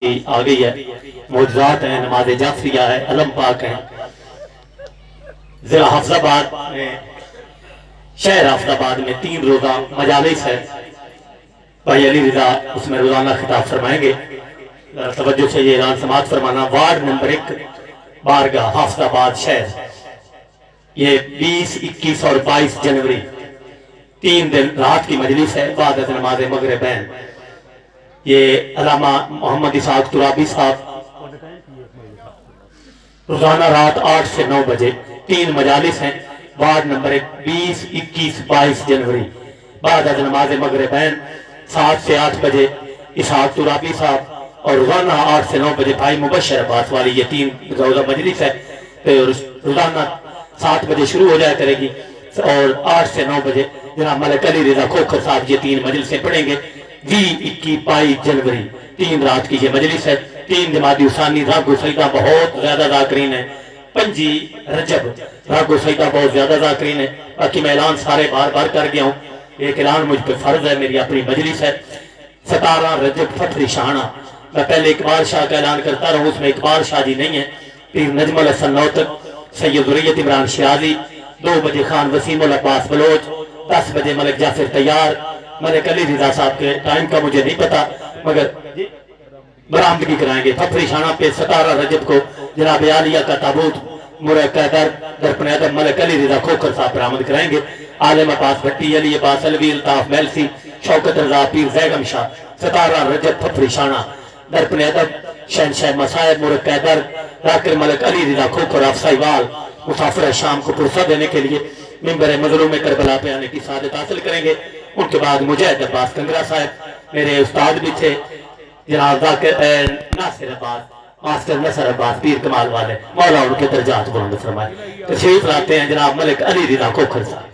آ گئی ہے، معجزات ہیں، نماز جعفریہ ہے، علم پاک ہیں، ضلع حفظ آباد میں، شہر حفظ آباد میں 3 روزہ مجالس ہے۔ بھائی علی رضا اس میں روزانہ خطاب فرمائیں گے، توجہ سے یہ اعلان سماعت فرمانا۔ وارڈ نمبر 1 بارگاہ حفظ آباد شہر، یہ 20، 21 اور 22 جنوری 3 دن رات کی مجلس ہے بعد از نماز مغربین۔ یہ علامہ محمد اسحاق ترابی صاحب روزانہ رات 8 سے 9 بجے 3 مجالس ہیں۔ وارڈ نمبر 20، 21، 22 جنوری بعد از نماز مغربین 7 سے 8 بجے اسحاق ترابی صاحب، اور روزانہ 8 سے 9 بجے بھائی مبشر عباس والی، یہ 3 روزہ مجلس ہے۔ روزانہ 7 بجے شروع ہو جائے کرے گی اور 8 سے 9 بجے جناب ملک علی رضا کھوکھر صاحب یہ 3 مجلسیں پڑھیں گے۔ 20، 21، 22 جنوری 3 رات کی یہ مجلس ہے۔ 3 جمادی ثانی راگو سیدہ بہت زیادہ ذاکرین ہیں، 5 رجب راگو سیدہ بہت زیادہ ذاکرین ہیں۔ باقی میں اعلان سارے بار بار کر گیا ہوں، ایک اعلان مجھ پہ فرض ہے، میری اپنی مجلس ہے 17 رجب فتح شاہانہ۔ میں پہلے اقبال شاہ کا اعلان کرتا رہا ہوں، اس میں اقبال شاہ جی نہیں ہیں، پیر نجم الحسن نوتک، سید ذریت عمران شیرازی، 2 بجے خان وسیم العباس بلوچ، 10 بجے ملک جعفر تیار۔ ملک علی رضا صاحب کے ٹائم کا مجھے نہیں پتا مگر برآمدگی کرائیں گے۔ فتح شاہانہ پہ 17 رجب کو جناب عالیہ کا تابوت مرقیدر درپن ادب ملک علی رضا کھوکھر صاحب برآمد کرائیں گے۔ عالم عباس بھٹی، علی عباس علوی، الطاف میلسی، شوکت رضا، پیر زیغم شاہ، 17 رجب فتح شاہانہ درپن ادب شہنشاہ مصائب مرقیدر ذاکر ملک علی رضا کھوکھر افسائی وال مسافر شام کو پرسہ دینے کے لیے ممبر مظلوم کربلا پہ آنے کی سعادت حاصل کریں گے۔ ان کے بعد مجاہد عباس کنگرہ صاحب میرے استاد بھی تھے، جناب ناصر عباس، ماسٹر نصر عباس پیر کمال والے، مولا ان کے درجات بلند فرمائے۔ تشریف لاتے ہیں جناب ملک علی رضا کھوکھر صاحب۔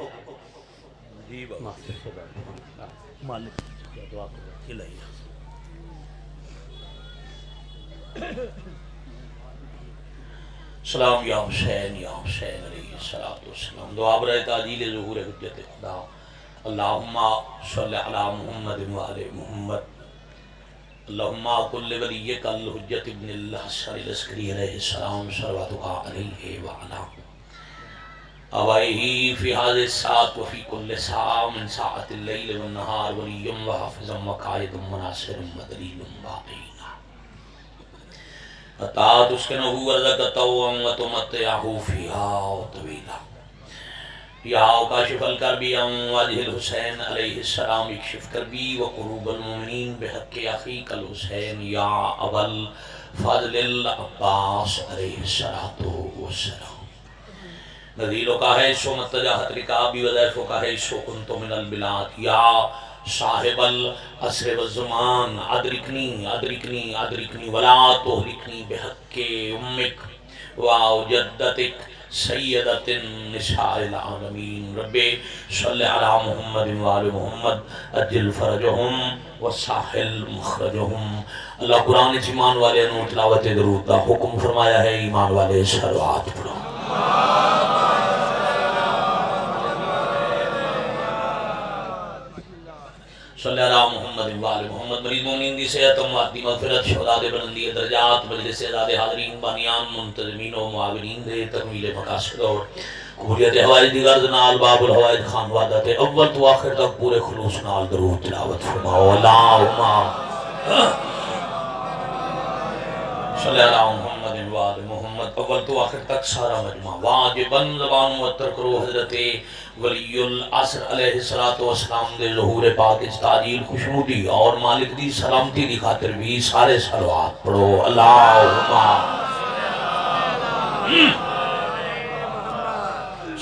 سلام یا حسین یا حسین علیہ السلام، دعا برائے تعجیل ظہور حجت خدا، اللہم صلی علی محمد وآل محمد، اللہم کل ولیک الحجت ابن الحسن العسکری علیہ السلام، صلواتک علیہ وعلا آبائہ فی هذه الساعة وفی کل ساعة من ساعة اللیل والنہار ولیم وحافظا وقائد مناصر ودلیل باقین حتی تسکنہ ورزق طوعا وتمتعہ فیہا طویلا۔ یا کاشف الکربی عن وجہ الحسین علیہ السلام اکشف کربی وقروب المؤمنین بحق اخیک الحسین یا ابا الفضل العباس علیہ السلام۔ نذیرو کا ہے سو متجاہت رکابی وضیفو کا ہے سو کنتو من البلاد یا صاحب العصر والزمان ادرکنی ادرکنی ادرکنی ولا تہلکنی بحق امک وجدتک سیدت النساء العالمین۔ رب صلی علی محمد وآل محمد اجل فرجہم وساحل مخرجہم۔ اللہ قرآن سے ایمان والے انہوں تلاوت درود کا حکم فرمایا ہے، ایمان والے صلوات پڑھو۔ صلی اللہ محمد وآل محمد۔ مریض مومنین دی صحت امواتی مغفرت، شہداء دے بلندی درجات، مجلس اعداد حاضرین بانیان منتظمین و معاونین دے تکمیل مقاصد اور قبولیت حوائج دی غرض نال باب الحوائج خان وعدہ تے اول تو آخر تک پورے خلوص نال درود تلاوت فرماؤ۔ اللہم صلی اللہ محمد وآل محمد۔ اول تو آخر تک سارا مجمع واجباً زبان معطر کرو حضرت ولی العصر علیہ السلام دے ظہور پاک اس تعجیل خوشنودی اور مالک دی سلامتی دی خاطر بھی سارے صلوات پڑھو۔ اللہم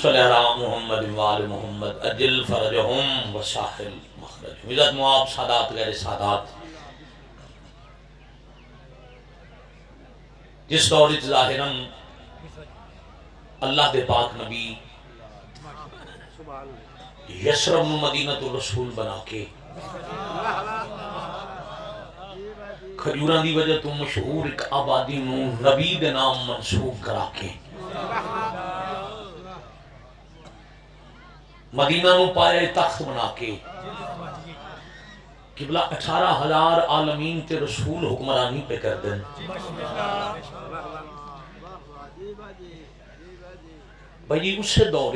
صلی اللہ محمد وآل محمد اجل فرجہم وساحل مخرجہم۔ عزت معاب سادات غیر سادات، جس دور ظاہراً اللہ دے پاک نبی یسرب مدینہ الرسول بنا کے کھجوراں دی وجہ تو مشہور ایک آبادی نو نبی دے نام منسوب کرا کے مدینہ نو پائے تخت بنا کے قبلہ 18,000 عالمین تے رسول حکمرانی پہ کر دیں. بھائی اسے دور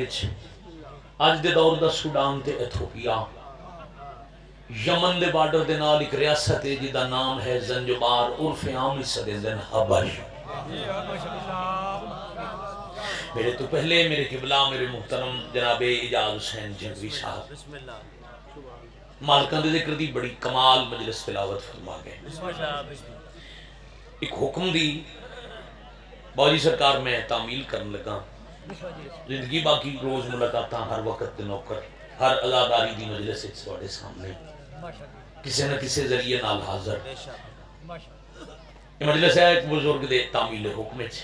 اج دے دور دا سوڈان تے ایتھوپیا یمن دے بارڈر دے نال ایک ریاست ہے جدا نام ہے زنجبار، عرف عام اس دن حبش. میرے تو پہلے میرے قبلہ میرے محترم جناب اعجاز حسین جنگوی صاحب مالکان دے ذکر دی بڑی کمال مجلس تلاوت فرما گئے. ایک حکم دی باجی سرکار میں تعمیل کرنے لگا. زندگی باقی روز ملاقات ہر وقت دے نوکر ہر ازاداری دی مجلس تواڈے سامنے کسی نہ کسی ذریعے نال حاضر. یہ مجلس ہے ایک بزرگ دے تعمیل حکم وچ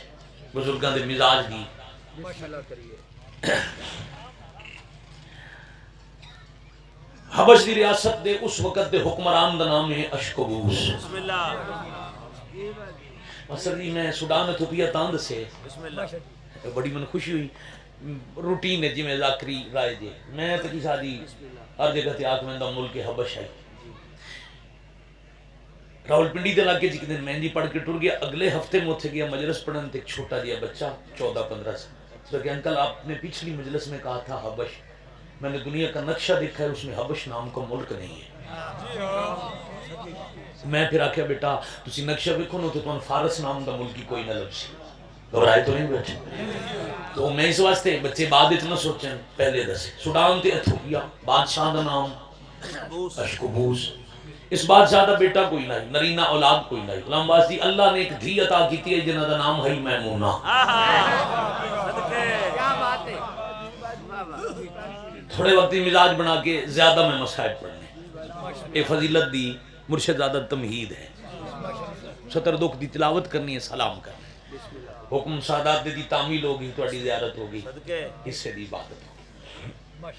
بزرگاں دے مزاج دی حبش دی ریاست دے اس وقت دے حکمران دا نام ہے اشکوبوس. مصر جی میں سوڈان ایتھوپیا تاند سے بڑی من خوشی ہوئی. روٹین ہے جی میں ذاکری رائے جے میں تکی شادی ہر جگہ تے آکھ میں دا ملک حبش ہے. راول پنڈی دے علاقے جی دن میں جی پڑھ کے ٹر گیا. اگلے ہفتے میں اتھے گیا مجلس پڑھن تے ایک چھوٹا جیا بچہ 14-15 سے تو کہ انکل آپ نے پچھلی مجلس میں کہا تھا حبش، میں نے دنیا کا نقشہ دیکھا ہے اس میں حبش نام کا ملک نہیں ہے. میں پھر آکھیا بیٹا تسی نقشہ دیکھو نا تو فارس نام دا ملکی کوئی نہ لبسی. گھبرائے تو نہیں بیٹھے. تو میں اس واسطے بچے بعد اتنا سوچیں پہلے دسے سوڈان تے ایتھوپیا بادشاہ دا نام اشکوبوس. اس بادشاہ دا بیٹا کوئی نہیں، نرینہ اولاد کوئی نہیں. غلام واسطی اللہ نے ایک دھی عطا کیتی ہے جنہ دا نام ہے میمونہ. تھوڑے وقت مزاج بنا کے زیادہ میں مسائب پڑھنے اے فضیلت دی مرشد زیادہ تمہید ہے. ستر دکھ دی تلاوت کرنی ہے، سلام کرنی حکم سادات دی تعمیل ہوگی، تھوڑی زیارت ہوگی، اس سے دی عبادت ہوگی.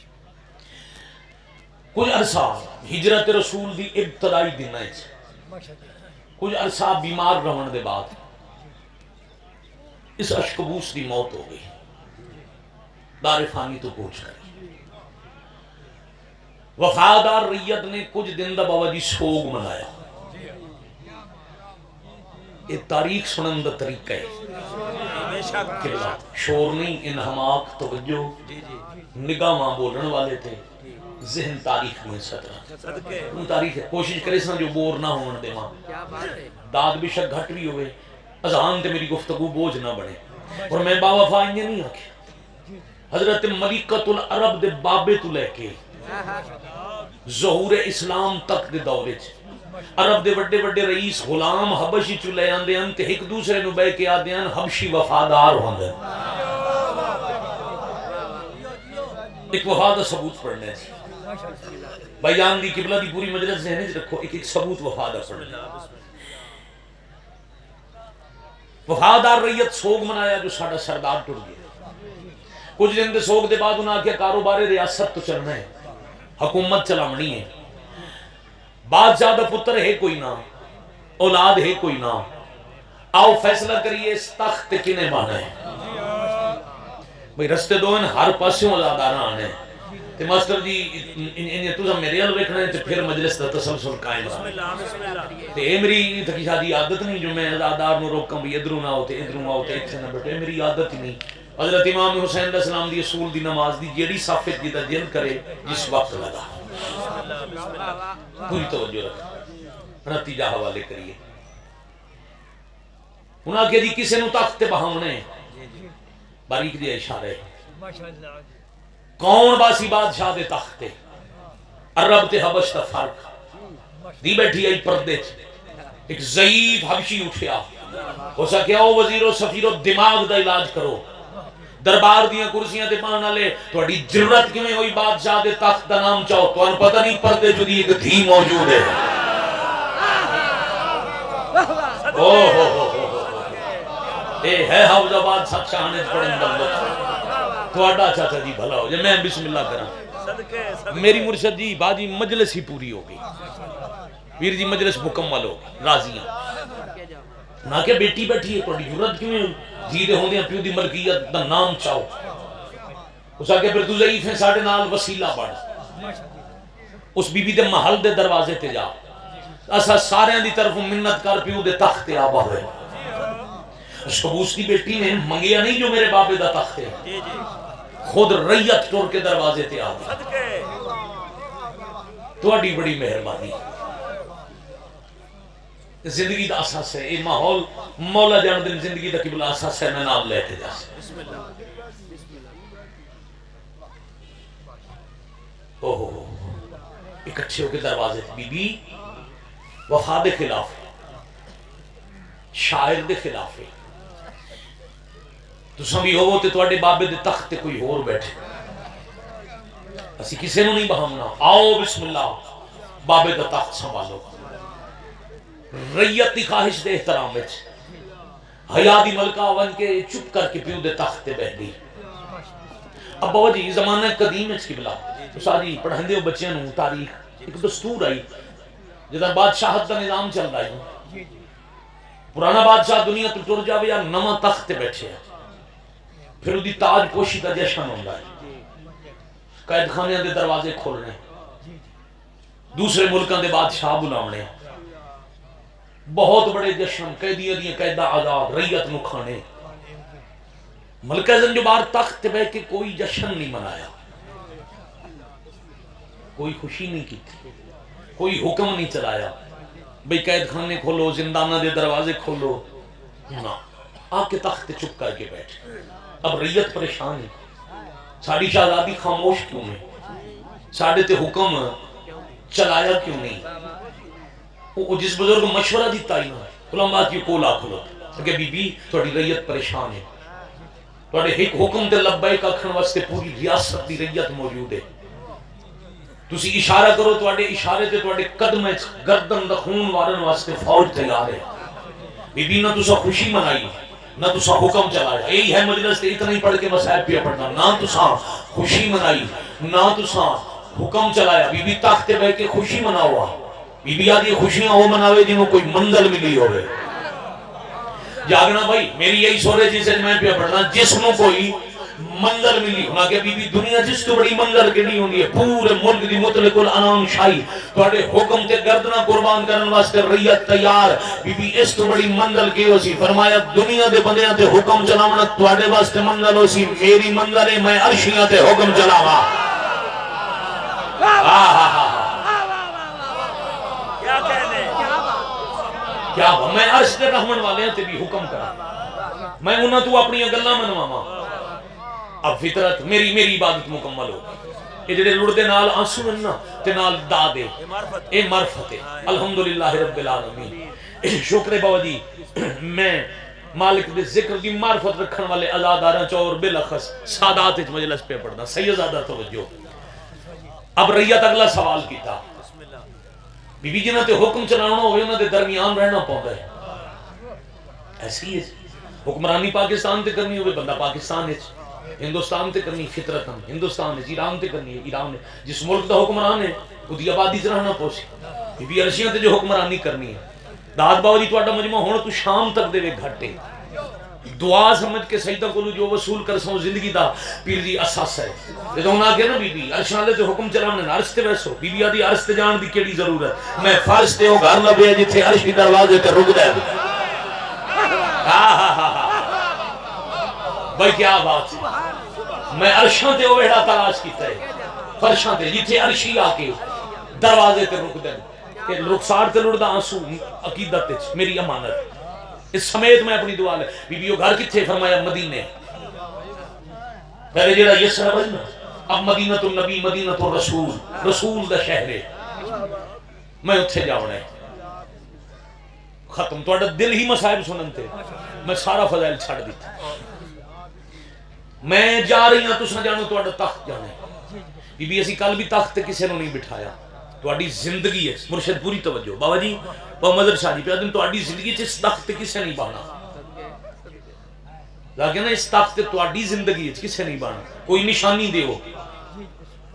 کچھ عرصہ ہجرت رسول دی ابتدائی دن ہے، کچھ عرصہ بیمار رہن دے بعد اس اشکبوس دی موت ہو گئی. دار فانی تو پہنچ کر وفادار ریت نے کچھ دن دا بابا جی سوگ منایا. یہ تاریخ سنن دا طریقہ ہے، شور نہیں، انہماک توجہ نگاہ ماں بولن والے تھے. ذہن تاریخ میں سطرہ ان تاریخ ہے. کوشش کرے سن جو بور نہ ہون دے ماں داد بھی شک گھٹ بھی ہوئے اذہان تے میری گفتگو بوجھ نہ بنے. اور میں باوفا انجھے نہیں آکھے حضرت ملکۃ العرب دے بابے تو لے کے ظہور اسلام تک دے دورے عرب دے وڈے وڈے رئیس غلام حبشی چو لے آندے ہیں تے ایک دوسرے نو بے کے آدے ہیں حبشی وفادار ہوندے ہیں. ایک وفادہ ثبوت پڑھنے تھی بیان دی قبلہ دی پوری مجلس ذہنے رکھو. ایک ثبوت وفادہ پڑھنے وفادار ریت سوگ منایا جو ساڑھا سردار ٹر گیا. کچھ دن دے سوگ دے بعد انہاں کیا کاروبار ریاست تو چلنا ہے، حکومت چلامنی ہے. بادشاہ دا پتر ہے کوئی نہ، اولاد ہے کوئی نہ، آؤ فیصلہ کریے اس تخت کنے بانا ہے. بھئی رستے دو ان ہر پاسیوں ازادارہ آنے تے ماسٹر جی انہیں تو سب میرے حل رکھنا ہے تے پھر مجلس دا تسلسل قائم رہا. تے اے میری تکی شادی عادت نہیں جو میں ازادار نو روکاں بھی ادھروں نہ ہوتے ادھروں نہ ہوتے اتھے نہ بیٹھے، میری عادت ہی نہیں. حضرت امام حسین علیہ السلام دی اصول دی نماز دی جیڑی صافت جیتا دل کرے جس وقت لگا پوری توجہ رکھ نتیجہ حوالے کریے. انہاں کہ جی کسے نو تخت بہاونے باریک دیا اشارے کون باسی بادشاہ دے تخت عرب تے حبش دا فرق دی بیٹھی آئی پردے ایک ضعیف حبشی اٹھیا ہو سکے او وزیر و سفیر و دماغ دا علاج کرو. دربار دیاں کرسیاں دے پانا لے تو اڈی جرت کیوں ہوئی بادشاہ دے تخت دا نام چاہو تو ان پتہ نہیں پردے جو دی ایک دھی موجود ہے. اے ہے حوض آباد سب شاہنے پڑھیں بلد تو اڈا چاچا جی بھلا ہو جائے. میں بسم اللہ کرا میری مرشد جی باجی مجلس ہی پوری ہو گئی. ویر جی مجلس مکمل ہو گئی راضیاں نہ کہ بیٹی بیٹھی ہے تو جرت کیوں جیدے ہوندے ہیں پیو دی ملکیت دا نام چاہو. اس آگے پھر تو ضعیف ہیں ساڑھے نال وسیلہ بڑھ اس بی بی دے محل دے دروازے تے جا اسا سارے دی طرف منت کر پیو دے تخت تے آبا ہوئے شبوس کی بیٹی نے منگیا نہیں جو میرے بابے دا تخت ہے خود ریت ٹور کے دروازے تے آ گئی تواڈی بڑی مہربانی زندگی دا اساس ہے یہ ماحول مولا جان دن زندگی دا قبلہ اساس ہے میں نام لے کے جا اوہ ایک اچھے ہو کے دروازے تھے بی بی وفا دے خلاف شاعر دے خلاف تو سمی ہوو تے تواڈے بابے دے تخت تے کوئی اور بیٹھے اسی کسے نو نہیں بہامنا آؤ بسم اللہ بابے دا تخت سنبھالو ریت دی خواہش دے احترام وچ حیا دی ملکہ ون کے چپ کر کے پیو دے تخت تے بیٹھ گئی اب بابا جی زمانہ قدیم وچ قبلہ ساری پڑھاندے ہو بچیاں نو تاریخ ایک دستور آئی جدا بادشاہت دا نظام چل رہا ہے پرانا بادشاہ دنیا تو ٹر جاوے یا نواں تخت تے بیٹھے پھر وہ دی تاج پوشی دا جشن ہوندا ہے قید خانے دے دروازے کھولنے دوسرے ملکاں دے بادشاہ بلاونے بہت بڑے جشن قیدیاں دی قیدا آزاد ریت نو کھانے ملکہ زنجبار تخت تے بیٹھ کے کوئی جشن نہیں منایا کوئی خوشی نہیں کی کوئی حکم نہیں چلایا بھئی قید خانے کھولو زندانہ دے دروازے کھولو نا آ کے تخت چپ کر کے بیٹھ اب ریت پریشان ہے ساڑی شہزادی خاموش کیوں نہیں ساڑے تے حکم چلایا کیوں نہیں وہ جس بزرگ مشورہ دیتا ہی نا علماء کی کولا کھلو کہ بی بی تھوڑی ریت پریشان ہے تھوڑے ایک حکم تے لبیک آکھن واسطے پوری ریاست دی ریت موجود ہے تسی اشارہ کرو تواڈے اشارے تے تواڈے قدم وچ گردن دا خون وارن واسطے فوج تیار ہے بی بی نہ تسا خوشی منائی نہ تسا حکم چلایا یہی ہے مجلس تے اتنا ہی پڑھ کے مصائب پہ پڑھنا نہ تسا خوشی منائی نہ تسا حکم چلایا بی بی تخت تے بیٹھ کے خوشی مناؤ بی بی آدھی خوشیاں ہو مناوے جنہوں کوئی منزل ملی ہوئے جاگنا بھائی میری یہی سورے جسے میں پہ پڑھنا جسموں کوئی منظر ملی ہونا کہ بی بی دنیا جس تو بڑی منظر کے نہیں ہونی ہے پورے ملک دی مطلق الانام شاہی توڑے حکم تے گردنا قربان کرنے واسطے ریت تیار بی بی اس تو بڑی منظر کے ہو سی فرمایا دنیا دے بندیاں تے حکم چلاونا توڑے واسطے منظر ہو سی میری منظر ہے میں عرشیاں تے حکم چلاوا کیا کہنے کیا میں عرش دے رحمن والے ہیں تے بھی حکم کرا میں انہاں تو اپنی گلاں منواواں اب فطرت میری عبادت مکمل ہو یہ جڑے لڑدے نال آنسو نا تے نال دا دے اے معرفت ہے الحمدللہ رب العالمین شکر ہے بابا جی میں مالک دے ذکر دی معرفت رکھن والے ازاداراں چور بالاخص سادات وچ مجلس پہ پڑھنا سیدزادہ توجہ اب ریت اگلا سوال کیتا بی بی جنہاں تے حکم چلانا ہوئے انہاں دے درمیان رہنا پوندا ہے ایسی ہے حکمرانی پاکستان تے کرنی ہوئے بندہ پاکستان وچ ہندوستان تے کرنی فطرتاً ہندوستان ہے ایران تے کرنی ہے ایران ہے جس ملک دا حکمران ہے خودی آبادی سے رہنا پوسی بی بی عرشیاں تے جو حکمرانی کرنی ہے داد بابا جی تواڈا مجمع ہونا تو شام تک دے وے گھٹے دعا سمجھ کے سجدہ کولو جو وصول کر سو زندگی دا پیر دی اساس ہے جدوں نہ کہ نا بی بی عرشاں دے حکم چلانے عرش تے ویسو بی بی آدی عرش تے جان دی کیڑی ضرورت میں فرض تے او گھر لبے جتھے عرش دی دروازے تے رک دے بھائی کیا بات میں عرشاں تے اوہڑا تلاش کیتا ہے فرشاں تے جتھے عرشی آ کے دروازے تے رک دے کہ رخسار تے لڑدا آنسو عقیدت وچ میری امانت اس سمیت میں اپنی دعا لے بی بیو گھر کتھے فرمایا مدینے پہلے جڑا یسرب ہے نا اب مدینہ النبی مدینہ الرسول رسول دا شہر ہے میں اتھے جاونا ہے ختم تواڈا دل ہی مصائب سنن تے میں سارا فضائل چھڑ دیتا میں جا رہی ہوں تساں جانو تواڈا تخت جانا ہے بی بی اسی کل بھی تخت تے کسے نو نہیں بٹھایا تواڈی زندگی ہے مرشد پوری توجہ بابا جی بابا مدر شاہ جی پہ آدم تواڈی زندگی چ اس تخت تے کسے نہیں بانا لیکن اس تخت تے تواڈی زندگی ہے کسے نہیں بانا کوئی نشانی دیو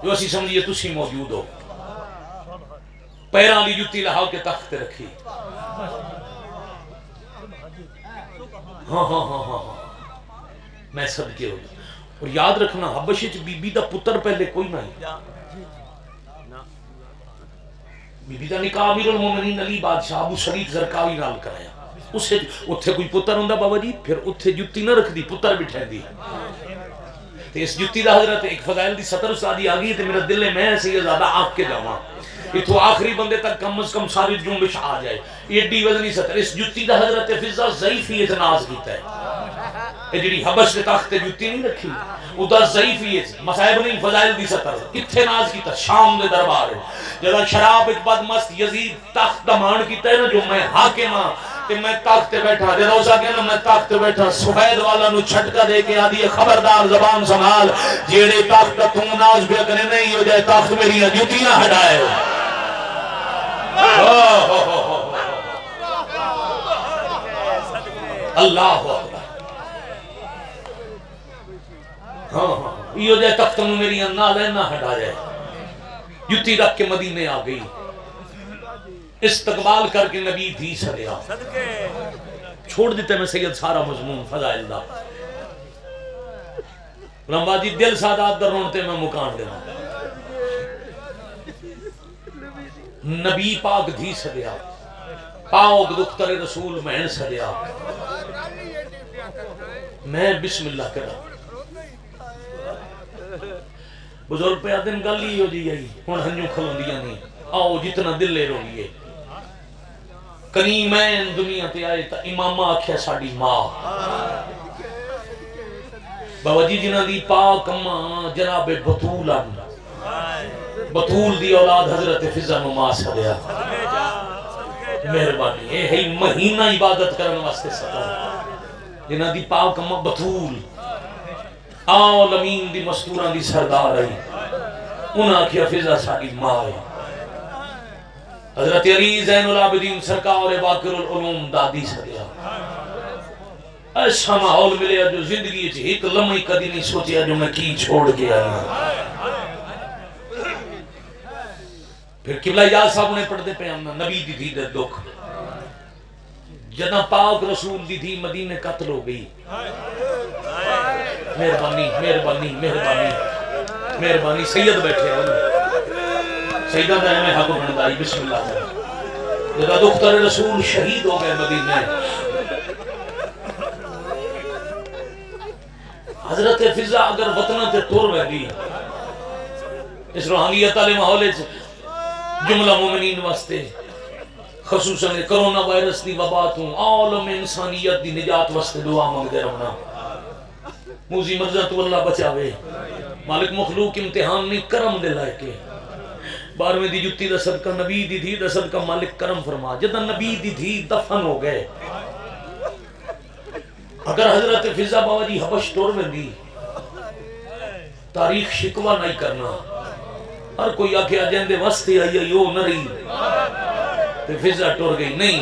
جو اسی سمجھیے تسی موجود ہو پیراں لی جُتی لہا کے تخت تے رکھی ہاں میں صدقے ہو اور یاد رکھنا حبشے چ بی بی دا پتر پہلے کوئی نہیں بی بی دا نکاح امیر المومنین علی بادشاہ ابو شریف زرقاوی نال کرایا. اسے اتھے کوئی پتر ہوندا بابا جی پھر اتھے جتی نہ رکھ دی پتر بٹھا دی. تے اس جتی دا حضرت ایک فضائل دی 70 سادی آ گئی تے میرا دل ہے میں سیدزادہ آگ کے جاواں اتھو آخری بندے تک کم از کم ساری جنبش آ جائے. ایڈی وزنی 70 اس جتی دا حضرت فضا ضعیفی اتناز کیتا ہے. یہ جڑی حبش دے تخت تے جتی نہیں رکھی ادا ضعیفی ہے مصائب نہیں فضائل دی 70 اتھے ناز کیتا شام دے دربار ہے جدا شراب ایک بدمست یزید تخت دمان کیتا ہے نا جو میں حاکم ہاں کہ میں تخت تے بیٹھا جدا اسا کہنا میں تخت تے بیٹھا سفید والا نو چھٹکا دے کے آدھی خبردار زبان سنبھال جیڑے تخت تو ناز بے کرے نہیں ہو جائے تخت میری جتیاں ہٹائے. اللہ اکبر. ہاں یہ جائے تخت میں میری نہ لے نہ ہٹا جائے. جتی رکھ کے مدینے آ گئی استقبال کر کے نبی دھی سدیا چھوڑ دیتے میں سید سارا مضمون فضائل دا رمبا جی دل سادات در رونتے میں مکان دینا. نبی پاک دھی سدیا پاک دختر رسول مہن سدیا میں بسم اللہ کرا بزرگ پہ آدن گل ہی ہو جی گئی ہون ہنجوں کھلوں دیا نہیں آؤ جتنا دل لے روئیے کنیمین دنیا تے آئے تا امامہ آکھیا ساڑی ماں بابا جی جنہ دی پاک اماں جناب بطول بطول دی اولاد حضرت فضا نما سدیا مہربانی اے ہے مہینہ عبادت کرنے واسطے سدا جنہ دی پاک اماں بطول عالمین دی مستوران دی سردار آئی انہاں کیا فضا ساڑی ماں آئی. حضرت علی زین العابدین سرکار باقر العلوم دادی سدیا ایسا ماحول ملے جو زندگی ایک لمحی کدی نہیں سوچیا جو میں کی چھوڑ کے آیا. پھر قبلہ یا صاحب نے پڑھتے پہ نبی دی تھی دے دکھ جدہ پاک رسول دی تھی مدینے قتل ہو گئی. مہربانی مہربانی مہربانی مہربانی سید بیٹھے ہیں سیدہ دا میں حق بندائی بسم اللہ تعالی جدہ دختر رسول شہید ہو گئے مدینے. حضرت فضا اگر وطنہ تے طور رہی اس روحانیت علی ماحول جملہ مومنین واسطے خصوصاً کرونا وائرس دی وبات ہوں عالم انسانیت دی نجات واسطے دعا مانگتے رہنا. موزی مرزا تو اللہ بچاوے مالک مخلوق امتحان نہیں کرم دے لائے کے 12ویں دی جتی دا صدقہ نبی دی تھی دا صدقہ مالک کرم فرما جدہ نبی دی تھی دفن ہو گئے. اگر حضرت فضا بابا جی حبش ٹور میں دی تاریخ شکوہ نہیں کرنا ہر کوئی آکے آجندے وستے آئی یو نہ رہی تو فضا ٹور گئی نہیں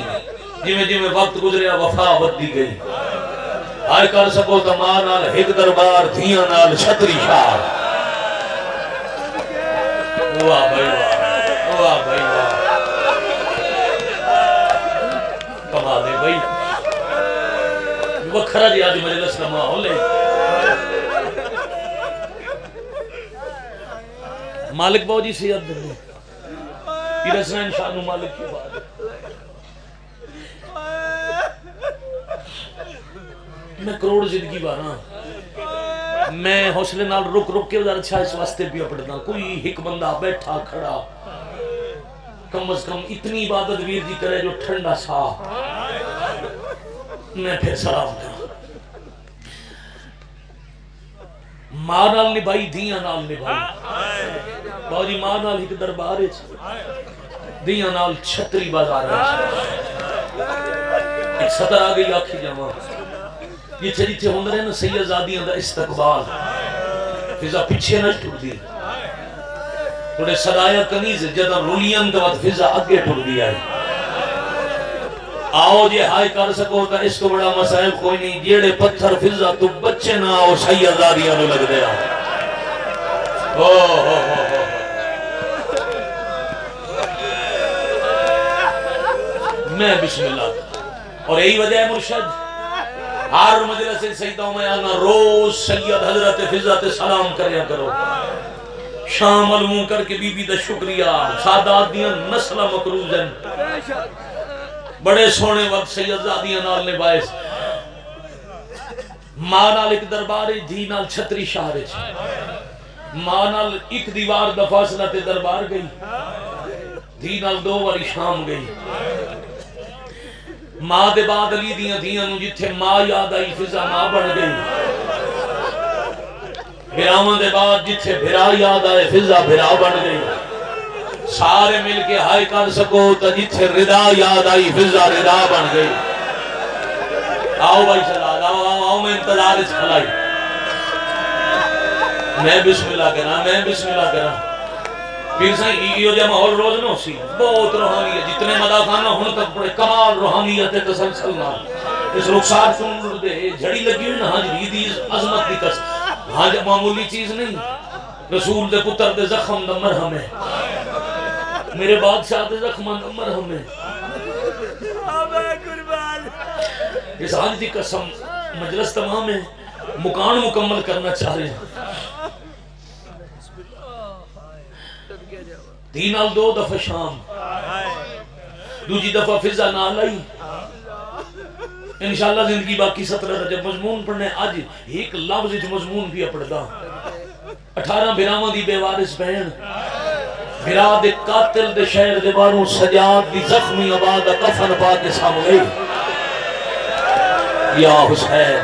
جی میں وقت گزریا وفا بدی گئی. آئے کر سکو تمان آل ہک دربار دھیاں نال چھتری شاہ واہ بھائی واہ بھائی واہ کما دے بھائی وکھرا جی آج مجلس کا ماحول ہے. مالک باؤ جی سید دے پیر حسنین شاہ نو مالک کی بات میں کروڑ زندگی بارا میں حوصلے نال رک رک کے وزارت شاہ اس واسطے بھی پڑھنا کوئی ایک بندہ بیٹھا کھڑا کم از کم اتنی عبادت ویر جی کرے جو ٹھنڈا سا میں پھر سلام کروں. ماں نال نبھائی دھیاں نال نبھائی باؤ جی ماں نال ایک دربار دھیاں نال چھتری بازار ایک سطر آ گئی آکھی جاواں جتھے جتھے ہوں رہے نا سید زادیاں دا استقبال فضا پیچھے نہ ٹر دی تھوڑے صدایا کنیز جدہ رولیاں دوات فضا اگے ٹر دی آئی. آؤ جے ہائے کر سکو تا اس کو بڑا مسائل کوئی نہیں جیڑے پتھر فضا تو بچے نہ آؤ سید زادیاں نو لگ دیا. میں بسم اللہ اور یہی وجہ ہے مرشد ہر مجلس سیدہ میں آنا روز سید حضرت فضا تے سلام کریا کرو شام علموں کر کے بی بی دا شکریہ سادات دیاں نسلہ مقروضن بڑے سونے وقت سیدزادیاں نال نے باعث ماں نال ایک دربارے دھی نال چھتری شہرے ماں نال ایک دیوار دا فاصلہ تے دربار گئی دھی نال 2 واری شام گئی ماں دے بعد علی دیاں دھیاں نو جتھے ماں یاد آئی فضا ماں بن گئی بھراواں دے بعد جتھے بھرا یاد آئے فضا بھرا بن گئی سارے مل کے ہائے کر سکو تا جتھے ردا یاد آئی فضا ردا بن گئی آؤ بھائی سلاد آؤ میں انتظار اس کھلائی میں بسم اللہ کرنا پھر سے یہ جو ماحول روز نہ سی بہت روحانی ہے جتنے مدافعانہ ہونے تک بڑے کمال روحانیت تسلسل نہ اس رخسار سن دے جھڑی لگی ہوئی نا حاجری دی عظمت دی قسم حاج معمولی چیز نہیں رسول دے پتر دے زخم دا مرہم ہے میرے بادشاہ دے زخم دا مرہم ہے اس حاج دی قسم مجلس تمام ہے مکان مکمل کرنا چاہ رہے ہیں دین آل 2 دفعہ شام دوجی دفعہ فضا نال آئی انشاءاللہ زندگی باقی 17 رجب مضمون پڑھنے آج ایک لفظ مضمون بھی پڑھتا 18 بھراواں دی بے وارث بہن بھرا دے قاتل دے شہر دے باروں سجاد دی زخمی آباد کفن پا کے سامنے یا حسین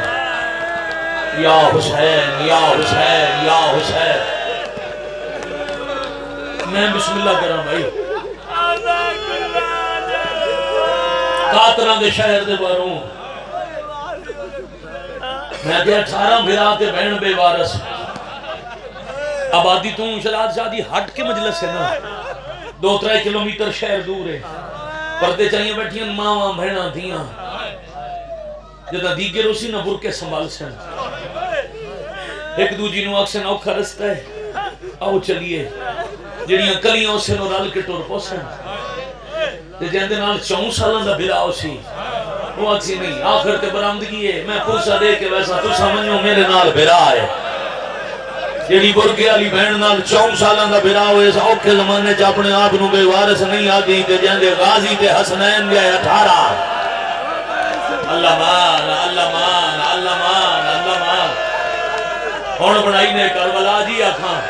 یا حسین یا حسین یا حسین میں بسم اللہ کرام بھائی قاتلان دے شہر دے باروں میں کہ 18 بھرا تے بہن بے وارث آبادی تو شراد شادی ہٹ کے مجلس ہے نا 2-3 کلومیٹر شہر دور ہے پردے چاہیے بیٹھی ہیں ماں بہنا دیاں جدا دیگر اسی نہ برکے سنبھال سن ایک دوجی نو اکسن اوکھا رستہ ہے آؤ چلیے جڑیاں کلیاں اسے نو رال کے ٹور پوسن جہاں دے نال 4 سالوں دا بھرا اسی وہ اکسی نہیں آخر تے برامدگی ہے میں پوچھا دے کے ویسا تو سمجھو میرے نال بھرا ہے جیڑی برکے علی بہن نال 4 سالوں دا بھرا ہوئے اس اوکھے زمانے چ اپنے آپ نو بے وارث نہیں آگئی تے جہاں دے غازی تے حسنین دے 18 اللہ مان اللہ مان اللہ مان اللہ مان ہون بڑائی نے کربلا جی آکھاں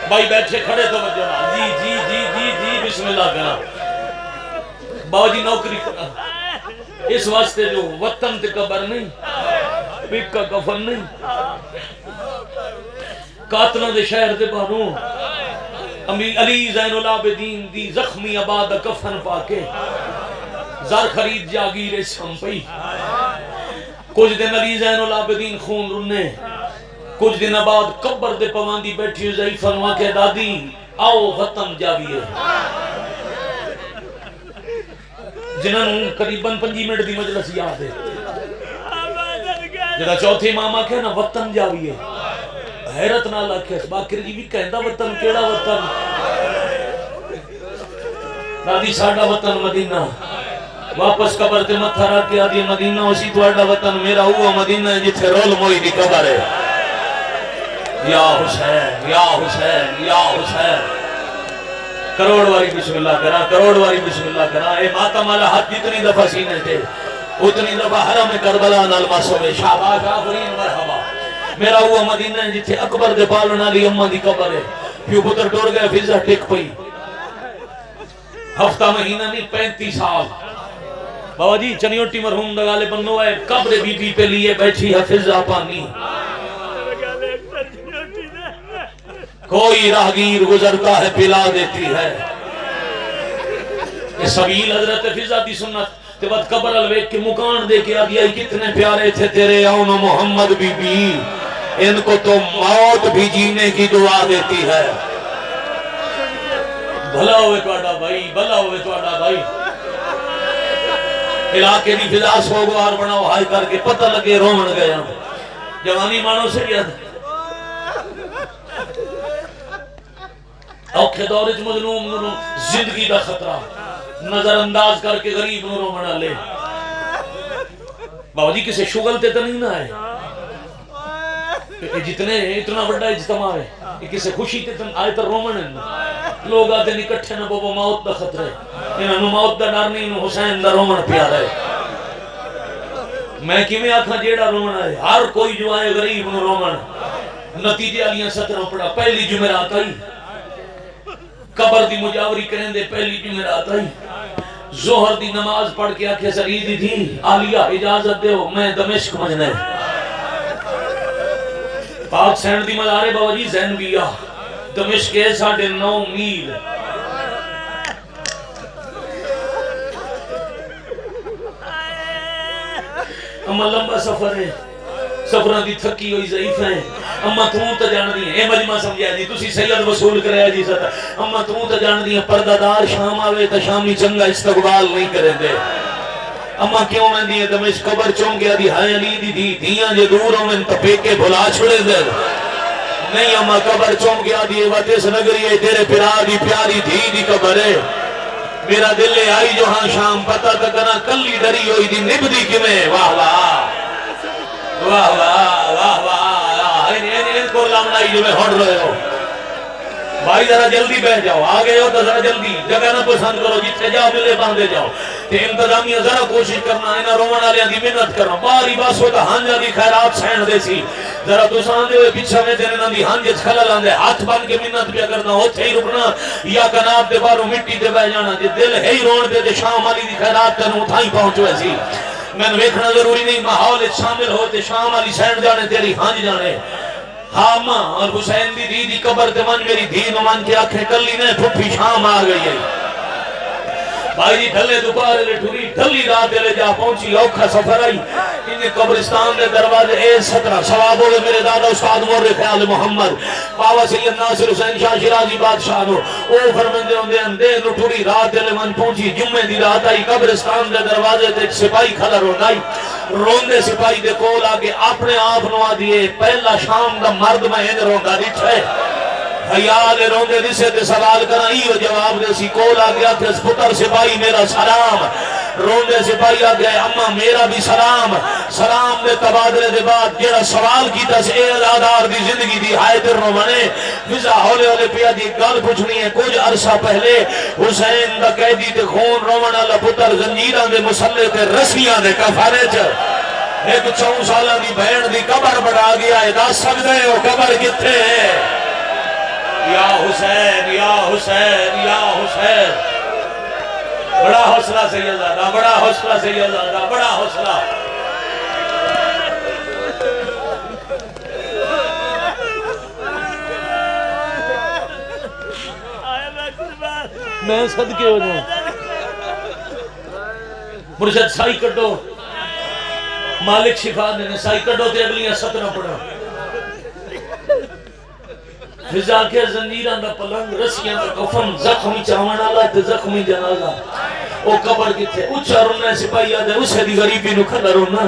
بھائی بیٹھے کھڑے تو وجہ جی جی جی جی جی بسم اللہ کرنا باو جی نوکری کرنا اس واسطے جو وطن تے قبر نہیں پک کا کفن نہیں قاتلوں دے شہر دے باروں علی زین العابدین دی زخمی آباد کفن پاکے زر خرید جاگیر اسم پئی کچھ دن علی زین العابدین خون رنے کچھ دن بعد قبر دے پواندی بیٹھی ضعیف انواع کے دادی آؤ وطن جاویے جنہوں قریباً 5 منٹ دی مجلس یاد ہے جنہا چوتھی ماما کہنا وطن جاویے حیرت نہ لکھے باکر جی بھی کہندہ وطن کیڑا وطن دادی ساڑھا وطن مدینہ واپس قبر تے متھا رکھ کے آدھی مدینہ اسی توڑا وطن میرا ہوا مدینہ جتھے رول موئی دی قبر ہے یا حسین یا حسین یا حسین کروڑ واری بسم اللہ کرا کروڑ واری بسم اللہ کرا اے ماتم والا ہاتھ جتنی دفعہ سینے تھے اتنی دفعہ حرم کربلا نال مسوے شاباش آفرین مرحبا میرا ہوا مدینہ جتھے اکبر دے پالنا لی اممہ دی قبر ہے پیو پتر ٹوڑ گئے فضا ٹک پئی ہفتہ مہینہ نہیں 35 سال بابا جی چنیوٹی مرحوم دگالے بنو ہے قبر بی بی پہ لیے بیٹھی ہے فضا پانی کوئی راہگیر گزرتا ہے پلا دیتی ہے یہ سبیل حضرت فضا دی سنت تے بعد قبر الویک کے مکان دے کے آدیا کتنے پیارے تھے تیرے آؤن محمد بی بی ان کو تو موت بھی جینے کی دعا دیتی ہے بھلا ہوئے توڑا بھائی بھلا ہوئے توڑا بھائی علاقے دی فضا سوگوار بناو ہائی کر کے پتہ لگے رومن گیا جوانی مانو سے کیا تھا اوکھے دورج مظلوم نو زندگی دا خطرہ نظر انداز کر کے غریب نو رومنا لے بابا جی کسے شغل تے تو نہیں نہ ہے جتنے اتنا بڑا اجتماع ہے کہ کسے خوشی تے تن آئے تر رومن لوگ آتے نہیں کٹھے نہ بابا موت دا خطرے انہوں موت دا ڈر نہیں انہوں حسین دا رومن پیارا ہے میں کیویں آکھاں جیڑا رومن ہے ہر کوئی جو آئے غریب نو رومن نتیجے علیاں ستروں پڑا پہلی جمعرات آئی قبر دی مجاوری کریں دے پہلی جمعرات آئی ظہر دی نماز پڑھ کے آکھے سر عیدی تھی عالیہ اجازت دے ہو میں دمشق مجھنے پاک سینڈ دی مزارے بابا جی زین بیا دمشق ہے 9.5 میل اما لمبا سفر ہے سفران دی تھکی ہوئی ضعیف ہیں اما توں تا جان دی اے مجمع سمجھا جی تسی سید وصول کرے جی ستا اما توں تا جان دی پردہ دار شام آوے تا شامی چنگا استقبال نہیں کریں دے اما کیوں میں دی دمشق قبر چون گیا دی ہائے علی دی دی دیاں جے دور ہوں میں تپیکے بھلا چھڑے دے نہیں اما قبر چون گیا دی واتس نگری ہے تیرے پرا دی پیاری دی دی قبر ہے میرا دل لے آئی جو ہاں شام پتہ تکنا کلی ڈری ہوئی دی نبدی کمیں واہ واہ واہ واہ واہ واہ ان کو لامنائی جو میں ہٹ رہے ہو بھائی ذرا جلدی بیٹھ جاؤ آگے ہو تو ذرا جلدی جگہ نہ پسند کرو جتنے جاؤ ملے باندھے جاؤ تے انتظامیہ ذرا کوشش کرنا انہا رومن آلیاں دی منت کرنا باری باس ہوتا ہنجا دی خیرات سینڈ دے سی ذرا تو ساندے ہوئے پیچھا میں دینے نہ دی ہنجے چھلل آندے ہاتھ بان کے منت پیا کرنا ہوتے ہی رکنا یا کناب دے بارو مٹی دے بہ جانا جے دل ہے ہی رون دے شام علی دی خیرات تنو تھائی پہنچوے سی میں نے ویکھنا ضروری نہیں ماحول شامل ہوتے شام علی سینڈ جانے تیری ہنج جانے ہاں ماں اور حسین دی دی قبر تے من میری دھی نو من کے آنکھیں کلی نے پھپھی شام آ گئی ہے بھائی جی ڈھلے دوپہر لے ٹھوری ڈھلی رات لے جا پہنچی اوکھا سفر آئی انہیں قبرستان دے دروازے اے 17 ثواب ہوئے میرے دادا استاد مورِ خیال محمد بابا سید ناصر حسین شاہ شیرازی بادشاہ نو او فرمندے ہوں دے اندے نو ٹھوری رات لے من پہنچی جمعے دی رات آئی قبرستان دے دروازے تے سپاہی کھلا رونائی روندے سپاہی دے کول آگے اپنے آپ نوا دیئے پہلا شام دا مرد میں ان روندا دیچھے حیال روندے دسے تے سوال کرنا ایو جواب دے سی کول آگیا کہ پتر سپاہی میرا سلام روندے سپاہی آگیا اممہ میرا بھی سلام سلام دے تبادلے دے بعد جیڑا سوال کیتا سے اے ازادار دی زندگی دی ہائے در نو منے فضا ہولے ہولے پیا دی گل پوچھنی ہے کچھ عرصہ پہلے حسین دا قیدی تے خون رومن والا پتر زنجیران دے مسلے تے رسیاں دے کفارے چ ایک 4 سالہ دی بہن دی قبر بڑھا گیا ہے دس سکتے ہو قبر کتھے ہے یا حسین یا حسین یا حسین بڑا حوصلہ سیدزادہ بڑا حوصلہ سیدزادہ بڑا حوصلہ میں صدقے ہو جاؤں مرشد سائی کٹو مالک شفا نے سائی کٹو تے اگلیاں 17 پڑھا فضا کے زنجیران دا پلنگ رسیاں دا کفن زخمی چاوان آلا تے زخمی جنازہ او قبر کی تھے اچھا رونا سپاہی آدھے اسے دی غریبی نو کھلا رونا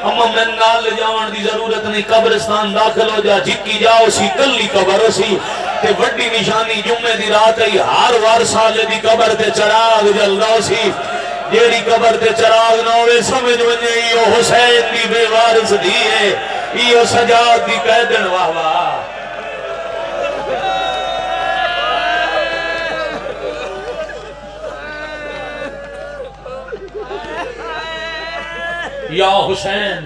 اما میں نال لے جاوان دی ضرورت نہیں قبرستان داخل ہو جا جکی جاؤ سی کلی قبر سی تے بڑی نشانی جمعے دی رات ہے ہر وار سالے دی قبر تے چراغ جل رہا سی جیڑی قبر تے چراغ نہ ہوئے سمجھ ونجے ایو حسین دی بے وارث دی ہے ایو سجاد دی قیدن واہ واہ یا حسین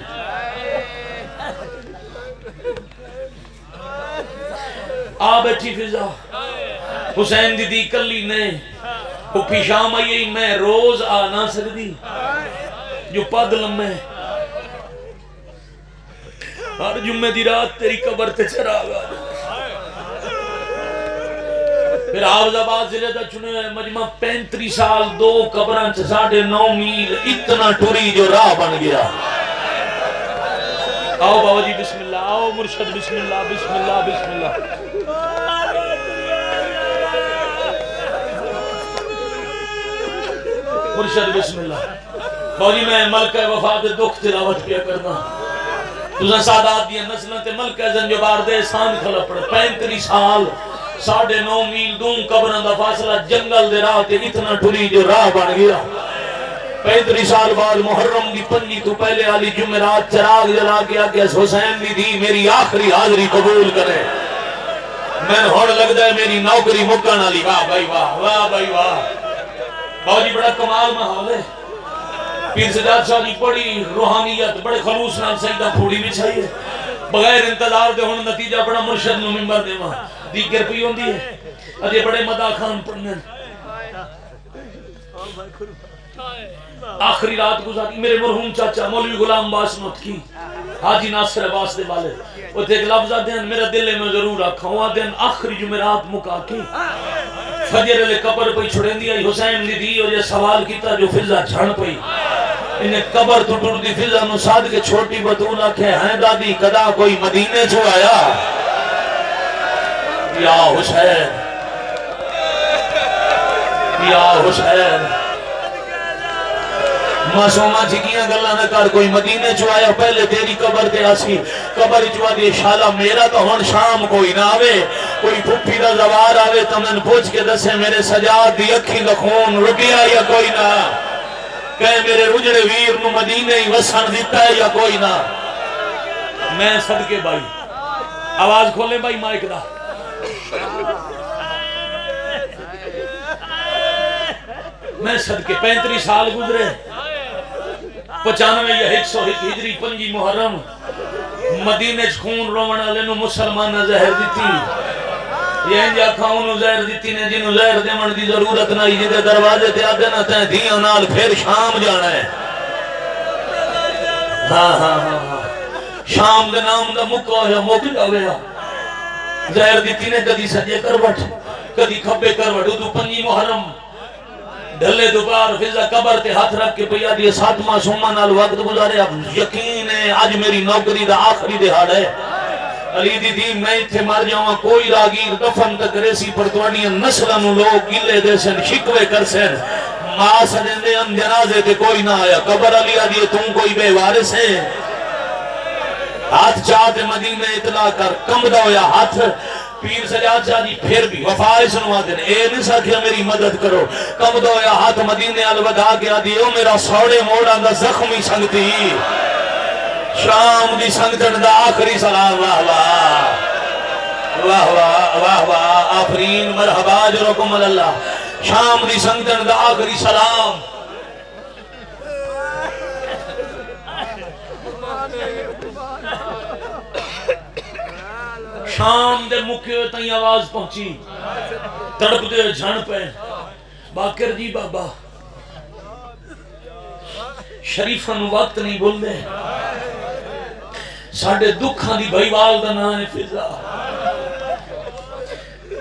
آ بیٹھی فضا حسین دی دی کلی نے پھپھی شام آئی میں روز آ نہ سکتی جو پد لمے ہر جمعے دی رات تیری قبر تے چراغ آ پھر حافظ آباد ضلع دا چنے ہوئے مجمع 35 سال 2 قبران 9.5 میل اتنا ٹوری جو راہ بن گیا آؤ بابا جی بسم اللہ آؤ مرشد بسم اللہ بسم اللہ بسم اللہ مرشد بسم اللہ بابا جی میں ملکہ وفات دکھ تلاوت کیا کرنا تُسا سادات دیا نسلہ تے ملکہ زنجبار دے سان کھلا پڑا 35 سال 9.5 میل دون قبران دا فاصلہ جنگل دے راہ تے اتنا ٹھوری جو راہ بن گیا 35 سال بعد محرم دی 5 تو پہلے علی جمعرات چراغ جلا کے آگیا حسین دی میری آخری حاضری قبول کرے میں ہوڑ لگ ہے میری نوکری مکان والی واہ بھائی واہ واہ بھائی واہ بابا جی بڑا کمال محال ہے پیر سجاد شاہ جی بڑی روحانیت بڑے خلوص نال سجدہ پھوڑی بھی چاہیے بغیر انتظار دے ہون نتیجہ بڑا مرشد نو منبر دے وہاں دیگر پی ہوندی ہے اجے بڑے مداح خان پڑھنے آخری رات گزاری میرے مرحوم چاچا مولوی غلام باس نوت کی حاجی ناصر عباس دے والے وہ ایک لفظ دین میرا دل میں ضرور رکھا ہوا دین آخری جمعرات مکا کے فجر علی قبر پہ چھڑیں دیا حسین دی دی اور یہ سوال کیتا جو فضا جھڑ پئی انہیں قبر تو ٹوٹ دی فضا نو ساتھ کے چھوٹی بطول آکھے ہیں دادی کدا کوئی مدینے چھو آیا یا حسین یا حسین معصومہ جھکیاں گلہ نہ کر کوئی مدینے چھو آیا پہلے تیری قبر تے آسی قبر چھو آدھی شالا میرا تو ہون شام کوئی نہ آوے کوئی پھپی دا زوار آوے تو میں پوچھ کے دسے میرے سجاد دی اکھی لخون رکیا یا کوئی نہ کہے میرے رجڑے ویر نو مدینے ہی وسن دیتا ہے یا کوئی نہ میں صدقے بھائی آواز کھولیں بھائی مائک دا میں صدقے 35 سال گزرے 95 یا 100 ہجری 5 محرم مدینے خون رونا لینو مسلمان زہر دیتی یہ انجا کھاؤنو زہر دیتی نے جنو زہر دیمن دی ضرورت نہیں جدے دروازے تے آدھے نہ تین دھیاں نال پھر شام جانا ہے ہاں شام دے نام دا مکہ یا مک جاویا زہر دیتی نے کدی سجے کروٹ کدی کھبے کروٹ ادو 5 محرم ڈھلے دوپہر فضا قبر تے ہاتھ رکھ کے پیا دیے 7 معصومہ نال وقت گزارے اب یقین ہے آج میری نوکری دا آخری دہاڑ ہے علی دی دی میں تھے مر جاؤں کوئی راگیر دفن تک ریسی پرتوانیاں نسلانو لوگ گلے دے سن شکوے کر سن ماں سجن دے ان جنازے تے کوئی نہ آیا قبر علی آدھی تم کوئی بے وارث ہے ہاتھ چاہتے مدینے اطلاع کر کم دا ہویا ہاتھ پیر سجاد شاہ جی پھر بھی وفائے سنوا دیں اے نہیں ساکھیا میری مدد کرو کم دو یا ہاتھ مدینے الوداع کیا دیو میرا سوڑے موڑا دا زخمی سنگتی شام دی سنگتن دا آخری سلام واہ واہ واہ واہ واہ واہ آفرین مرحبا جرکم اللہ شام دی سنگتن دا آخری سلام شام دے مکیو تائیں آواز پہنچی تڑپ دے جھن پہ باکر جی بابا شریفن وقت نہیں بول دے ساڑھے دکھاں دی بھائی والدہ نانے فضا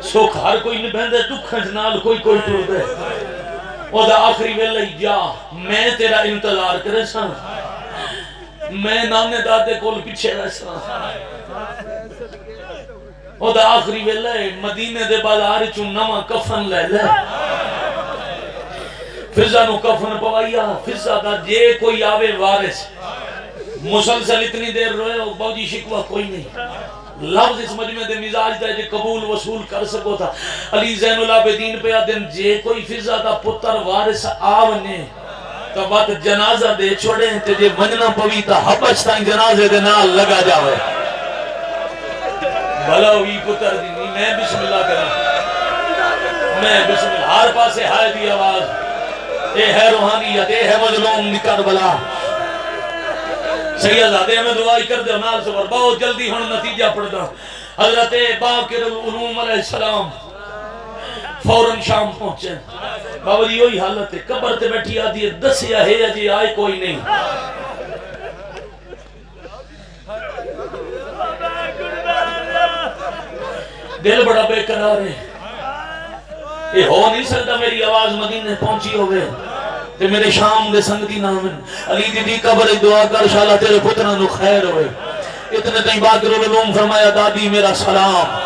سوکھ ہر کوئی نہیں بہندے دکھاں جنال کوئی کوئی ٹور دے او دا آخری ویلے جا میں تیرا انتظار کرے سا میں نانے دادے کول پیچھے رہ سا او دا آخری ویلے مدینے دے بازار چون نما کفن لے لے فضا نو کفن پوائیا فضا دا جے کوئی آوے وارث مسلسل اتنی دیر روئے باوجی شکوہ کوئی نہیں لفظ اس مجمع دے مزاج دے جے قبول وصول کر سکو تھا علی زین العابدین پہ آدن جے کوئی فضا دا پتر وارث آونے تو بات جنازہ دے چھوڑے تے جے ونجنا پویتا حبش تائیں جنازے دے نال لگا جاوے بھلا ہوئی پتر دی نہیں میں بسم اللہ کریں میں بسم اللہ ہر پاسے ہائے دی آواز اے ہے روحانیت اے ہے مظلوم نکر بلا سیدزادے ہمیں دعائی کر دے نال سبر بہت جلدی ہن نتیجہ پڑ دا حضرت باقر العلوم علیہ السلام فوراں شام پہنچے بابا جی ہوئی حالت ہے قبر تے بیٹھی آدھی ہے دسیا ہے جی آئے کوئی نہیں دل بڑا بے قرار ہے یہ ہو نہیں سکتا میری آواز مدینے پہنچی ہوئے تے میرے شام دے سنگتی نامن علی دی قبر دعا کر شاءاللہ تیرے پترہ نو خیر ہوئے اتنے تائیں باقر العلوم فرمایا دادی میرا سلام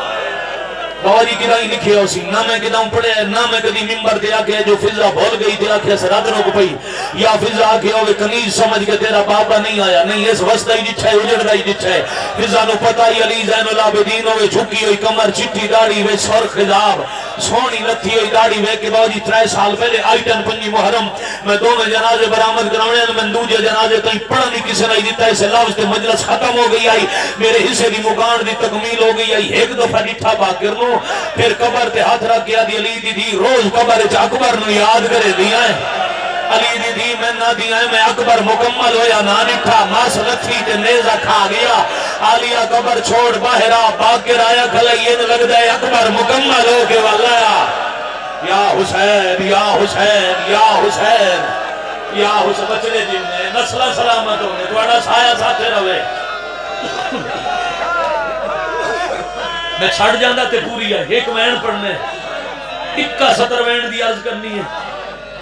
بابا جی کدائی لکھے ہو سی نہ میں کداؤں پڑھے نہ میں کدی ممبر دیا کہ جو فضا بھول گئی دیا کہ سرات روک پئی یا فضا آکے ہوئے کنیز سمجھ کے تیرا بابا نہیں آیا نہیں اس وسط ہی جچھا ہے اجڑ رہی جچھا ہے فضا نو پتہ ہی علی زین العابدین ہوئے جھکی ہوئی کمر چٹی داڑی ہوئے سر خضاب سونی لتھی ہوئی داڑھی وے کے باوجی 3 سال پہلے آئیٹن 5 محرم میں دو میں جنازے برآمد کرانے میں دوجے جنازے کہیں پڑھا نہیں کسی نہیں دیتا اسے لفظ تے مجلس ختم ہو گئی آئی میرے حصے دی مکان دی تکمیل ہو گئی آئی ایک دفعہ ڈٹھا باکر نو پھر قبر تے ہاتھ رکھ کے دی علی دی روز قبر چ اکبر نو یاد کرے دیا ہے علی دی دی میں نہ دیا ہے میں اکبر مکمل ہویا نہ ڈٹھا ماس لتھی تے نیزہ کھا گیا آلیا قبر چھوڑ باہر آ باکر آیا کھلائیے لگ دے اکبر مکمل ہو کے والا یا حسین یا حسین یا حسین یا حسین بچنے جننے نسلہ سلامت ہونے توڑا سایہ ساتھے روے میں چھڑ جاندہ تے پوری ہے ایک وین پڑھنے 71 وین دی عرض کرنی ہے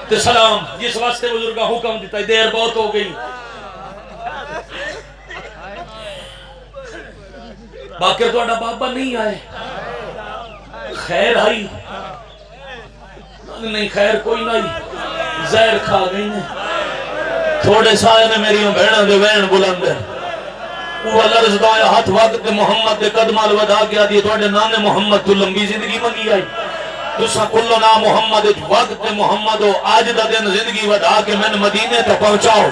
تے سلام جس واسطے بزرگا حکم دیتا ہے دیر بہت ہو گئی باقر تو اڈا بابا نہیں آئے خیر آئی نہیں خیر کوئی نہیں زہر کھا گئی نے تھوڑے سائے نے میری بھیڑا دے وین بلند ہے وہ لرز دایا ہاتھ وقت محمد دے قدمال ودا کیا دیئے توڑے نام محمد تو لمبی زندگی منگی آئی تسا کلو نام محمد وقت محمد ہو آج دا دن زندگی ودا کے میں مدینے تا پہنچاؤ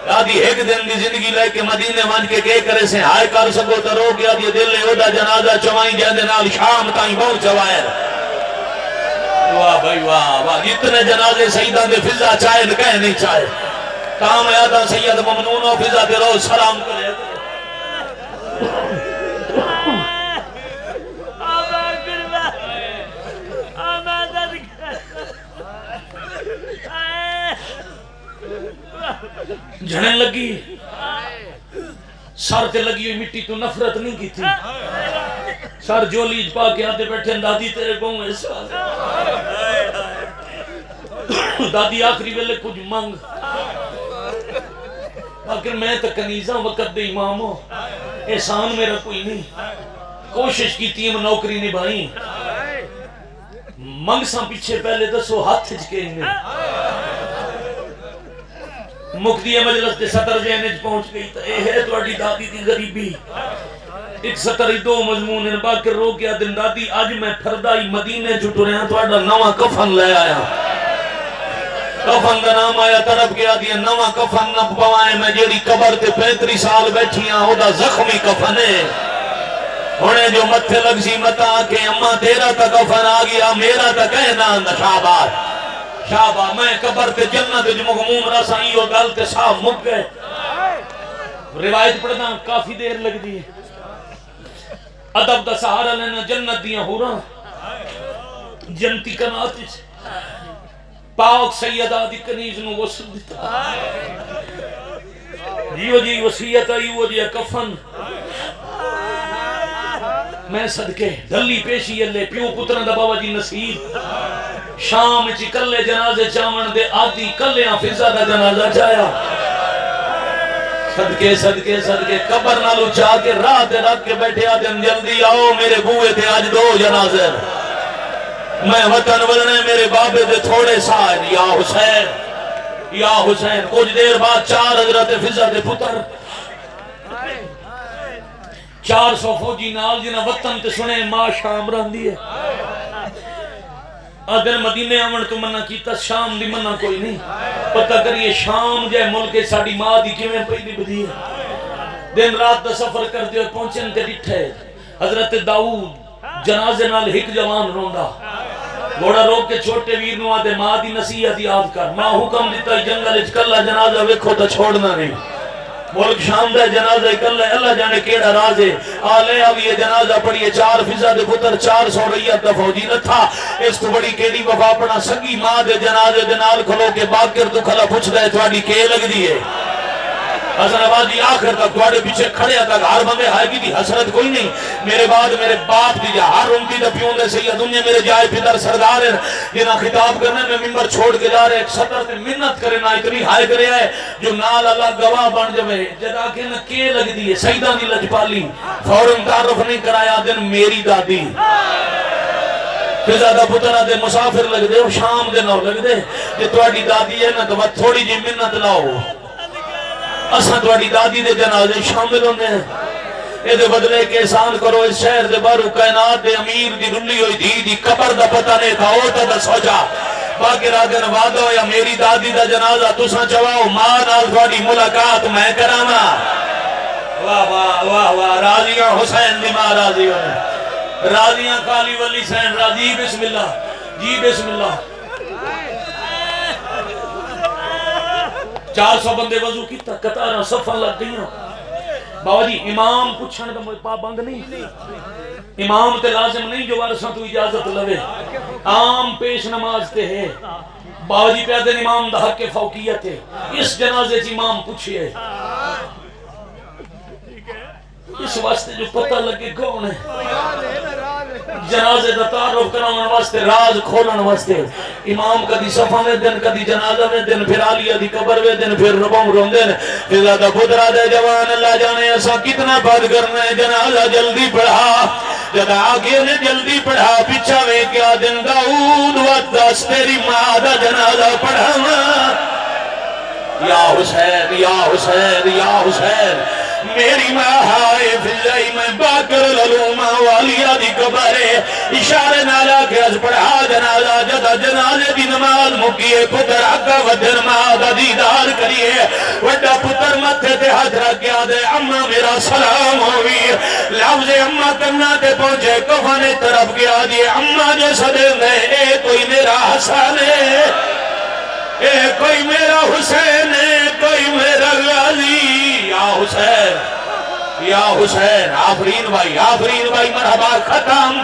دادی ایک دن دی زندگی لے کے مدینے مان کے کہے کرے سے ہائے کر سکو تا رو گیا دی دل لے اوڈا جنازہ چوائیں جہدے نال شام تائیں بہت چوائے واہ بھائی واہ واہ اتنے جنازے سیدان دے فضا چاہے نکہ نہیں چاہے کام یادا سید ممنون و فضا دے روز سلام کرے جھڑیں لگی سر تے لگی ہوئی مٹی تو نفرت نہیں کی تھی سر جو لیج پا کے آتے بیٹھے دادی تیرے گوں اس دادی آخری ویلے کچھ مانگ آخر میں تو کنیزہ وقت دے امام ہو احسان میرا کوئی نہیں کوشش کی تیم نوکری نبھائی منگ ساں پیچھے پہلے دسو ہاتھ جکے انہیں مقدی مجلس دے 70 جینج پہنچ گئی تا اے ہے توڑی دادی دی غریبی ایک 72 مضمون ان باکر رو کیا دن دادی آج میں پھردائی مدینے جھٹو رہا توڑا نوہ کفن لے آیا کفن کا نام آیا طرف کیا دیا نوہ کفن نہ پوائے میں جیڑی قبر تے 35 سال بیٹھیاں ہو دا زخمی کفن ہے ہونے جو متھے لگ سی متا کہ اممہ تیرا تا کفن آگیا میرا تا کہنا نشابات شابہ میں قبر تے جنت جو مغموم رسائی اور گلتے صاحب مک گئے روایت پڑھنا کافی دیر لگ دی ادب دا سہارا لینا جنت دیاں ہو رہا جنتی کناتی پاک سیدہ دی کنیز نو وصل دیتا جیو جی وسیعت آئی جی کفن میں صدقے دلی پیشی اللہ پیو پترن دا بابا جی نصیب شام چی کلے جنازے چاون دے آدھی کلے حافظہ دا جنازہ چایا صدقے صدقے صدقے قبر نالو چاہ کے راہ دے رکھ کے بیٹھے آدم جلدی آؤ میرے بوئے تھے آج 2 جنازے میں وطن ورنے میرے بابے دے تھوڑے سائن یا حسین کچھ دیر بعد 4 حضرت فضہ دے پتر 400 فوجی نال جنہ وطن تے سنے ماں شام رہن دیئے اگر مدینے آمن تو منع کیتا شام دی منع کوئی نہیں پتہ کریے شام جائے ملک ساڑی ماں دی کیویں پہلی بدھی ہے دن رات دا سفر کر دیو پہنچن تے ڈٹھے حضرت داؤد جنازے نال ہک جوان روندا گھوڑا روک کے چھوٹے ویر نو آدھے ماں دی نصیحت یاد کر ماں حکم دیتا ہے جنگل اچ کلا جنازہ ویکھو تا چھوڑنا نہیں ملک شام دے جنازہ کل اللہ جانے کیڑا راز ہے آلے اب یہ جنازہ پڑھئے 4 فضہ دے پتر 400 ریت دا فوجی نہ تھا اس تو بڑی کیڑی وفا پڑھا سگی ماں دے جنازے دے نال کھلو کے باکر تو کھلا پوچھ دے تھوڑی کے لگ دیئے حسن آبادی آخر تک دوڑے پیچھے کھڑے تک ہر بندے ہائے کی دی حسرت کوئی نہیں میرے بعد میرے باپ دی جا ہر ان کی دا پیون دے سید دنیا میرے جائے پدر سردار ہیں جنہاں خطاب کرنے میں ممبر چھوڑ کے جا رہے ایک سطر تے منت کرے نا اتنی ہائے کرے آئے جو نال اللہ گواہ بن جوے جدا کے نہ کے لگ دیئے سیدہ دی لجپالی فوراں تعرف نہیں کرایا دن میری دادی فضہ دا پترہ دے مسافر لگ دے شام دے نو لگ دے کہ توڑی دادی ہے نا تو تھوڑی جی منت لاؤ اساں توڑی دادی دے جنازے شامل ہونے ہیں اے دے بدلے کے احسان کرو اس شہر دے بارو کائنات دے امیر دی رلی ہوئی دی قبر دا پتہ نہیں تھا او تا دا سوچا باقی رادن وعدہ یا میری دادی دا جنازہ تساں چواؤ ماں نال تھوڑی ملاقات میں کراما واہ واہ واہ واہ راضیاں حسین دی ماں راضی ہونے راضیاں کالی ولی سین راضی بسم اللہ جی بسم اللہ 400 بندے وضو کیتا قطاراں صفاں لگ گئیاں بابا جی امام پوچھن دا پابند نہیں امام تے لازم نہیں جو وارثاں تو اجازت لوے عام پیش نماز تے ہے بابا جی پیادن امام دا حق فوقیت ہے اس جنازے چ امام پوچھئے اس واسطے جو پتہ لگے کون ہے جنازے دا تعارف کراؤن واسطے راز کھولن واسطے امام کدی صفہ میں دن کدی جنازہ میں دن پھر عالیہ دی قبر میں دن پھر ربوں رون دن پھر زیادہ پترہ دے جوان اللہ جانے ایسا کتنا بات کرنا ہے جنازہ جلدی پڑھا جب آگے نے جلدی پڑھا پچھا میں کیا دن داؤد وقت تیری ماں دا جنازہ پڑھا یا حسین یا حسین یا حسین میری ماں ہائے فضائی میں باکر للومہ والیا دی قبرے اشارے نالا کے از پڑھا جنازہ جدا جنازے دی نماز مکیے پتر آقا ودر ماں دا دیدار کریے وڈا پتر متھے تے ہاتھ رکھ گیا دے اممہ میرا سلام ہوئی لفظ اممہ کرنا تے پہنچے کفانے طرف گیا دی اممہ جو صدر میں اے کوئی میرا حسن ہے اے کوئی میرا حسین ہے کوئی میرا غازی یا حسین آفرین بھائی مرحبا ختم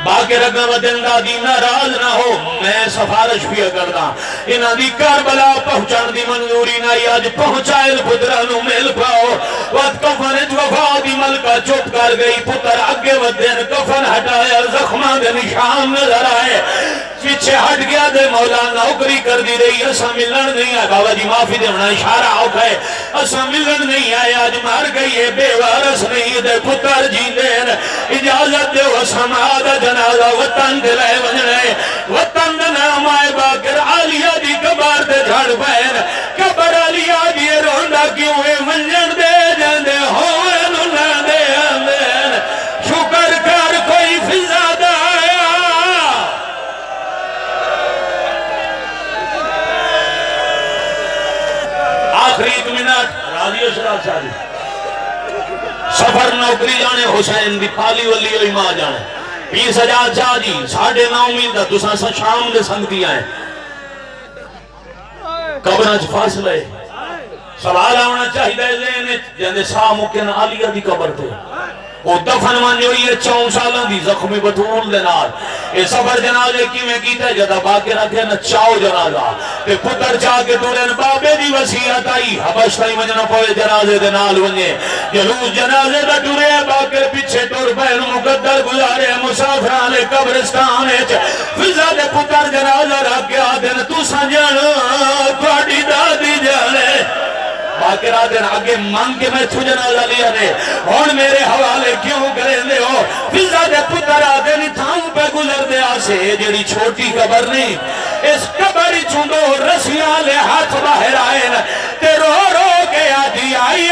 باقی رکھنا ودن دا دی ناراض نہ ہو میں سفارش بھی کردا انہاں دی کربلا پہنچان دی منظوری نہ آج پہنچائے پترانو مل پاؤ وقت کفن وفا دی ملکہ چپ کر گئی پتر آگے ودن کفن ہٹایا زخمہ دے نشان نظر آئے پیچھے ہٹ گیا دے مولا نوکری کر دی رہی اسا ملن نہیں آئے بابا جی معافی دے ہونا اشارہ آؤ ہے اسا ملن نہیں آئے آج مار گئی ہے بے وارث نہیں دے پتر جی دین اجازت دے اسا مادہ جنازہ وطن دے لائے ونجنے وطن دے نام آئے باکر عالیہ دی قبر دے جھڑ بین قبر عالیہ دی روندہ کیوں ہے ونجن دے جاندے ہوئے نہ دے آمین شکر کر کوئی فضا دا آخری ایک منٹ راضی و شراب شادی سفر نوکری جانے حسین دی پالی ولی ہوئی ماں جانے 20,000 شاہ جی 9.5 میل دا تساں سا شام دے سنگ دیا ہے قبرانچ فاصلے سوال آنا چاہی دے ذہنے جاندے سا مکن عالیہ دی قبر تھے وہ دفن مانی ہوئی ہے 4 سالان دی زخمی بطول دے نال اے سفر جنازے کی میں کیتا ہے جدا باقی رکھے نا چاو جنازہ تے پتر چاہ کے دورین بابے دی وسیعت آئی حبش تائی مجنہ پوئے جنازے دے نال ونجے جلوس جنازے دا دورے باقر پیچھے ٹور بین مقدر گزارے مسافران لے قبرستان فضا دے پتر جنازہ رکھ کے آدھن تو سنجن کوڑی دادی جانے باقی رادن آگے مانگ کے میں تو جنازہ لیا نے اور میرے حوالے کیوں کریں دے ہو فضا دے پتر آدھن تھاؤں پہ گزر دے آسے جڑی چھوٹی قبر نہیں اس قبری چھوندو رسیاں لے ہاتھ باہر آئے تے رو رو کے آدھی آئی